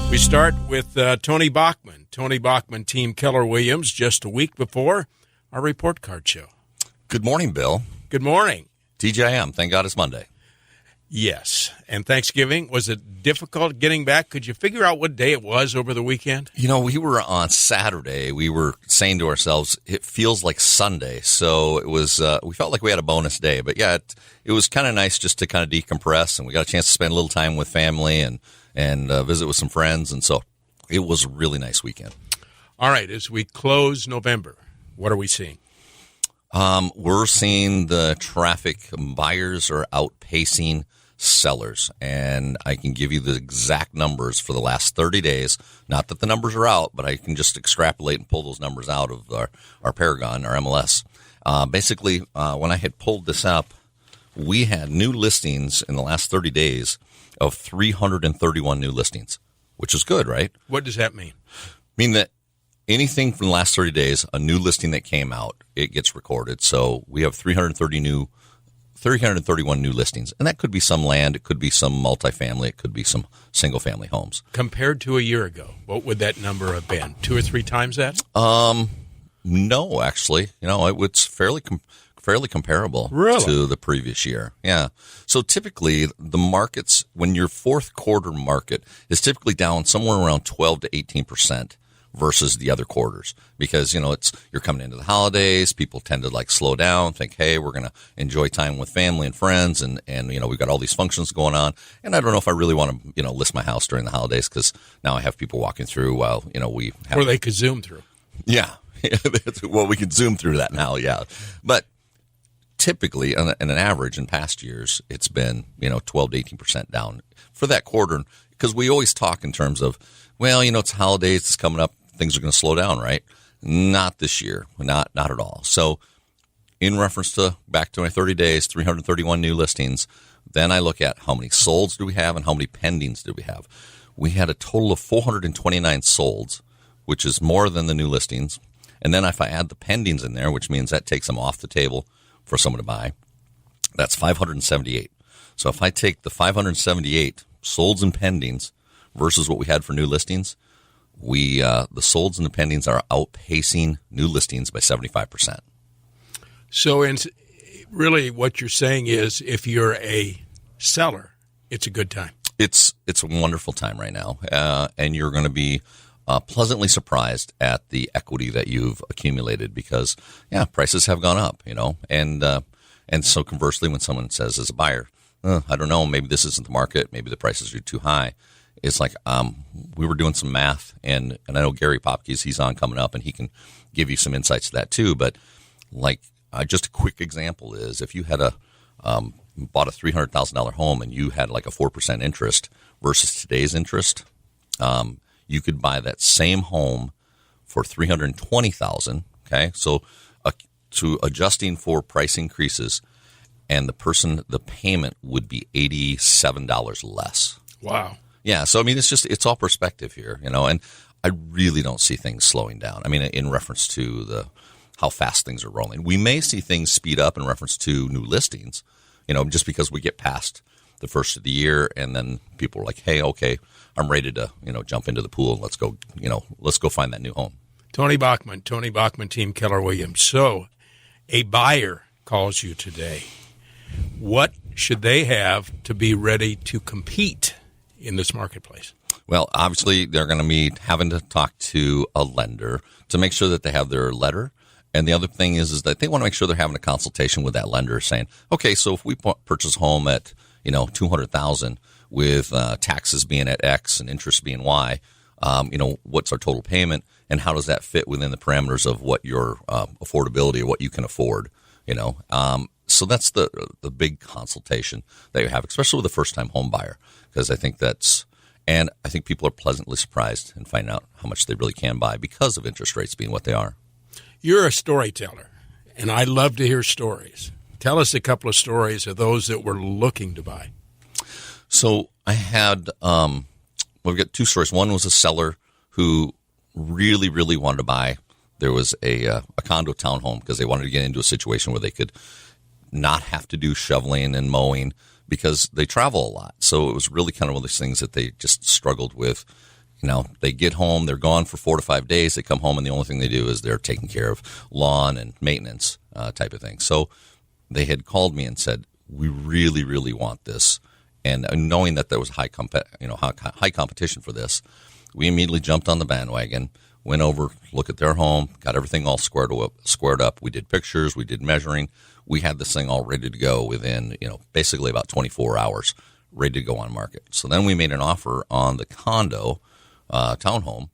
We start with Tony Bachman. Tony Bachman, Team Keller Williams, just a week before our report card show. Good morning, Bill. Good morning. TGIM. Thank God it's Monday. Yes. And Thanksgiving, was it difficult getting back? Could you figure out what day it was over the weekend? You know, we were on Saturday. We were saying to ourselves, it feels like Sunday. So it was, we felt like we had a bonus day. But yeah, it was kind of nice just to kind of decompress. And we got a chance to spend a little time with family and visit with some friends. And so it was a really nice weekend. All right. As we close November, what are we seeing? We're seeing the traffic. Buyers are outpacing sellers. And I can give you the exact numbers for the last 30 days. Not that the numbers are out, but I can just extrapolate and pull those numbers out of our Paragon, our MLS. Basically, when I had pulled this up, we had new listings in the last 30 days of 331 new listings, which is good, right? What does that mean? Mean that anything from the last 30 days, a new listing that came out, it gets recorded. So we have 331 new listings. And that could be some land, it could be some multifamily, it could be some single-family homes. Compared to a year ago, what would that number have been? 2 or 3 times that? No, actually. You know, it's fairly comparable to the previous year. Yeah. So typically the markets, when your fourth quarter market is typically down somewhere around 12 to 18% versus the other quarters, because, you know, you're coming into the holidays. People tend to like slow down, think, hey, we're going to enjoy time with family and friends. And, you know, we've got all these functions going on. And I don't know if I really want to, you know, list my house during the holidays, because now I have people walking through while, you know, we have. Or they could Zoom through. Yeah. Well, we can Zoom through that now. Yeah. But typically, on an average in past years, it's been, you know, 12 to 18% down for that quarter, because we always talk in terms of, well, you know, it's holidays, it's coming up, things are going to slow down, right? Not this year, not at all. So in reference to back to my 30 days, 331 new listings, then I look at how many solds do we have and how many pendings do we have. We had a total of 429 solds, which is more than the new listings. And then if I add the pendings in there, which means that takes them off the table for someone to buy, that's 578. So if I take the 578 solds and pendings versus what we had for new listings, the solds and the pendings are outpacing new listings by 75%. So really what you're saying is, if you're a seller, it's a good time. It's a wonderful time right now, and you're going to be pleasantly surprised at the equity that you've accumulated, because, yeah, prices have gone up, you know, and so conversely, when someone says as a buyer, I don't know, maybe this isn't the market, maybe the prices are too high, it's like, we were doing some math, and I know Gary Popkes, he's on coming up, and he can give you some insights to that too, but like, just a quick example is, if you had bought a $300,000 home and you had like a 4% interest versus today's interest, you could buy that same home for $320,000. Okay, so to adjusting for price increases, and the payment would be $87 less. Wow. Yeah, so I mean, it's all perspective here, you know, and I really don't see things slowing down. I mean, in reference to how fast things are rolling, we may see things speed up in reference to new listings, you know, just because we get past the first of the year, and then people are like, hey, okay, I'm ready to, you know, jump into the pool. Let's go find that new home. Tony Bachman, Team Keller Williams. So a buyer calls you today. What should they have to be ready to compete in this marketplace? Well, obviously, they're going to be having to talk to a lender to make sure that they have their letter. And the other thing is that they want to make sure they're having a consultation with that lender, saying, okay, so if we purchase a home at, you know, $200,000 with taxes being at X and interest being Y, you know, what's our total payment, and how does that fit within the parameters of what your affordability or what you can afford, you know? So that's the big consultation that you have, especially with a first-time home buyer, because I think people are pleasantly surprised and find out how much they really can buy because of interest rates being what they are. You're a storyteller, and I love to hear stories. Tell us a couple of stories of those that were looking to buy. So I had, we've got 2 stories. One was a seller who really, really wanted to buy. There was a condo townhome because they wanted to get into a situation where they could not have to do shoveling and mowing because they travel a lot. So it was really kind of one of those things that they just struggled with They get home, they're gone for 4 to 5 days. They come home, and the only thing they do is they're taking care of lawn and maintenance type of thing. So they had called me and said, we really, really want this. And knowing that there was high competition for this, we immediately jumped on the bandwagon, went over, look at their home, got everything all squared up. We did pictures, we did measuring. We had this thing all ready to go within, basically about 24 hours, ready to go on market. So then we made an offer on the condo townhome,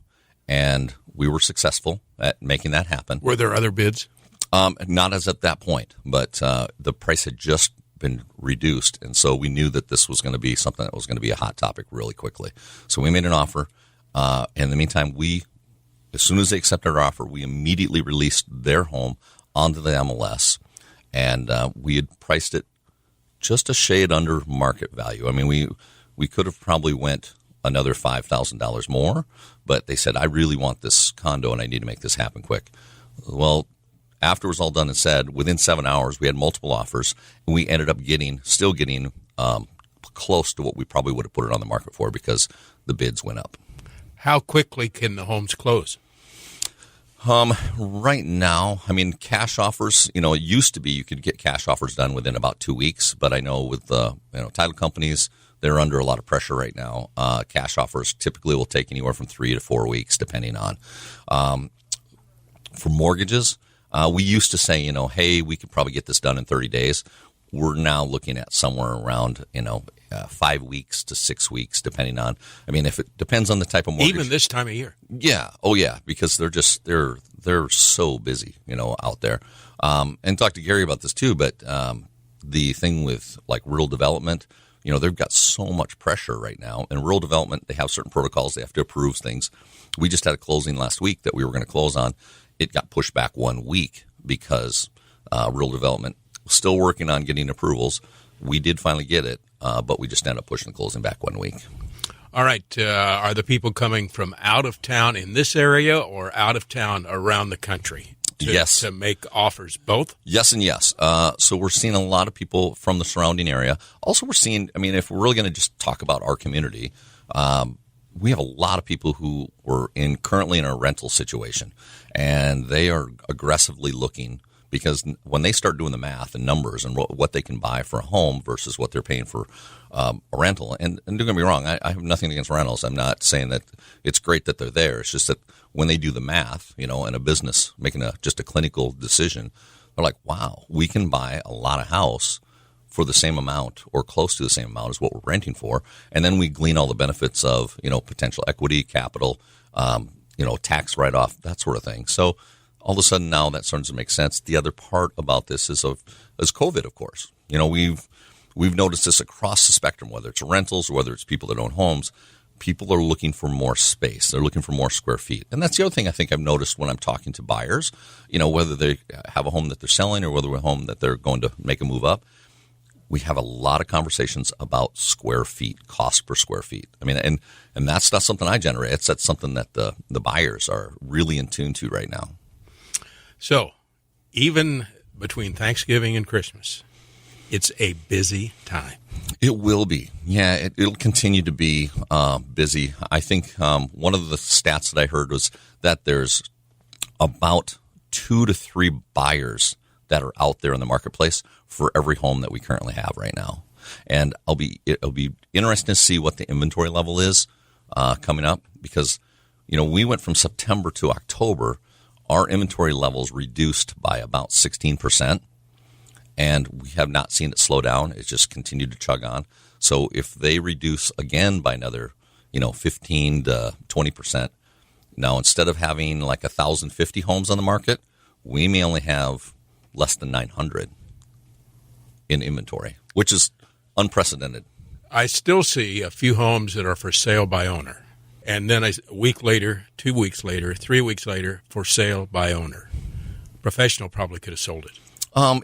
and we were successful at making that happen. Were there other bids? Not as at that point, but the price had just been reduced, and so we knew that this was going to be something that was going to be a hot topic really quickly. So we made an offer. In the meantime, as soon as they accepted our offer, we immediately released their home onto the MLS, and we had priced it just a shade under market value. I mean, we could have probably went another $5,000 more, but they said, I really want this condo and I need to make this happen quick. Well, after it was all done and said, within 7 hours, we had multiple offers, and we ended up still getting close to what we probably would have put it on the market for because the bids went up. How quickly can the homes close? Right now, I mean, cash offers, it used to be you could get cash offers done within about 2 weeks, but I know with the title companies, they're under a lot of pressure right now. Cash offers typically will take anywhere from 3 to 4 weeks, depending on. For mortgages, we used to say, hey, we could probably get this done in 30 days. We're now looking at somewhere around, 5 weeks to 6 weeks, depending on. I mean, if it depends on the type of mortgage. Even this time of year. Yeah. Oh, yeah. Because they're so busy, out there. And talk to Gary about this too. But the thing with like rural development, they've got so much pressure right now. And rural development, they have certain protocols. They have to approve things. We just had a closing last week that we were going to close on. It got pushed back 1 week because rural development was still working on getting approvals. We did finally get it, but we just ended up pushing the closing back 1 week. All right. Are the people coming from out of town in this area or out of town around the country to make offers? Both? Yes and yes. So we're seeing a lot of people from the surrounding area. Also, we're seeing, if we're really going to just talk about our community, we have a lot of people who were currently in a rental situation, and they are aggressively looking because when they start doing the math and numbers and what they can buy for a home versus what they're paying for a rental, and don't get me wrong, I have nothing against rentals. I'm not saying that it's great that they're there. It's just that when they do the math, in a business making just a clinical decision, they're like, wow, we can buy a lot of house for the same amount or close to the same amount as what we're renting for. And then we glean all the benefits of, potential equity, capital, tax write-off, that sort of thing. So all of a sudden now that starts to make sense. The other part about this is COVID, of course. We've noticed this across the spectrum, whether it's rentals or whether it's people that own homes. People are looking for more space. They're looking for more square feet. And that's the other thing I think I've noticed when I'm talking to buyers, whether they have a home that they're selling or whether a home that they're going to make a move up. We have a lot of conversations about square feet, cost per square feet. And that's not something I generate. That's something that the buyers are really in tune to right now. So even between Thanksgiving and Christmas, it's a busy time. It will be. Yeah, it'll continue to be busy. I think one of the stats that I heard was that there's about 2 to 3 buyers that are out there in the marketplace for every home that we currently have right now. And it'll be interesting to see what the inventory level is coming up because, we went from September to October, our inventory levels reduced by about 16%, and we have not seen it slow down. It's just continued to chug on. So if they reduce again by another, 15 to 20%, now instead of having like 1,050 homes on the market, we may only have less than 900 in inventory, which is unprecedented. I still see a few homes that are for sale by owner. And then a week later, 2 weeks later, 3 weeks later, for sale by owner. Professional probably could have sold it.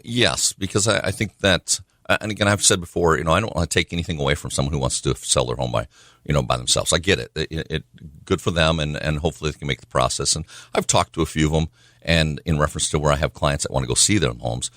Yes, because I think that, and again, I've said before, I don't want to take anything away from someone who wants to sell their home by themselves. I get it. It good for them, and hopefully they can make the process. And I've talked to a few of them, and in reference to where I have clients that want to go see their homes,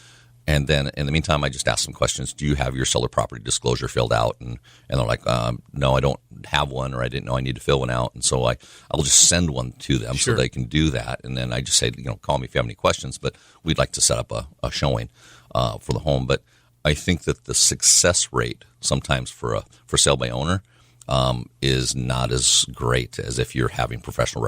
And then in the meantime, I just ask some questions. Do you have your seller property disclosure filled out? And they're like, no, I don't have one, or I didn't know I need to fill one out. And so I'll just send one to them so they can do that. And then I just say, call me if you have any questions, but we'd like to set up a showing for the home. But I think that the success rate sometimes for sale by owner is not as great as if you're having professional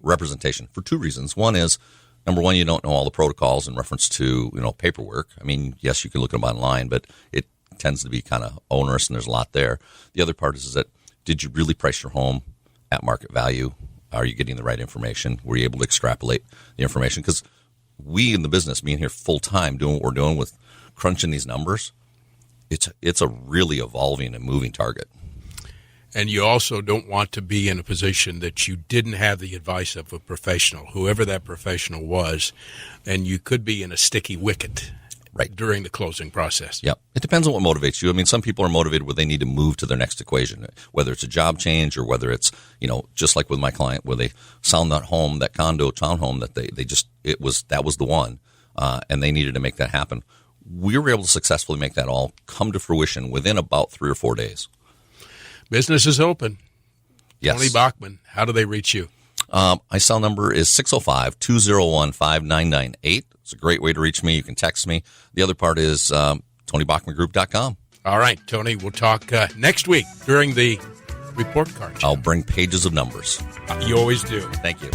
representation for two reasons. One is, number one, you don't know all the protocols in reference to, paperwork. I mean, yes, you can look them online, but it tends to be kind of onerous and there's a lot there. The other part is that, did you really price your home at market value? Are you getting the right information? Were you able to extrapolate the information? Because we in the business, being here full time, doing what we're doing with crunching these numbers, it's a really evolving and moving target. And you also don't want to be in a position that you didn't have the advice of a professional, whoever that professional was, and you could be in a sticky wicket during the closing process. Yeah. It depends on what motivates you. I mean, some people are motivated where they need to move to their next equation, whether it's a job change or whether it's, just like with my client where they found that home, that condo, townhome that that was the one, and they needed to make that happen. We were able to successfully make that all come to fruition within about 3 or 4 days. Business is open. Yes. Tony Bachman, how do they reach you? My cell number is 605-201-5998. It's a great way to reach me. You can text me. The other part is TonyBachmanGroup.com. All right, Tony, we'll talk next week during the report card. I'll bring pages of numbers. You always do. Thank you.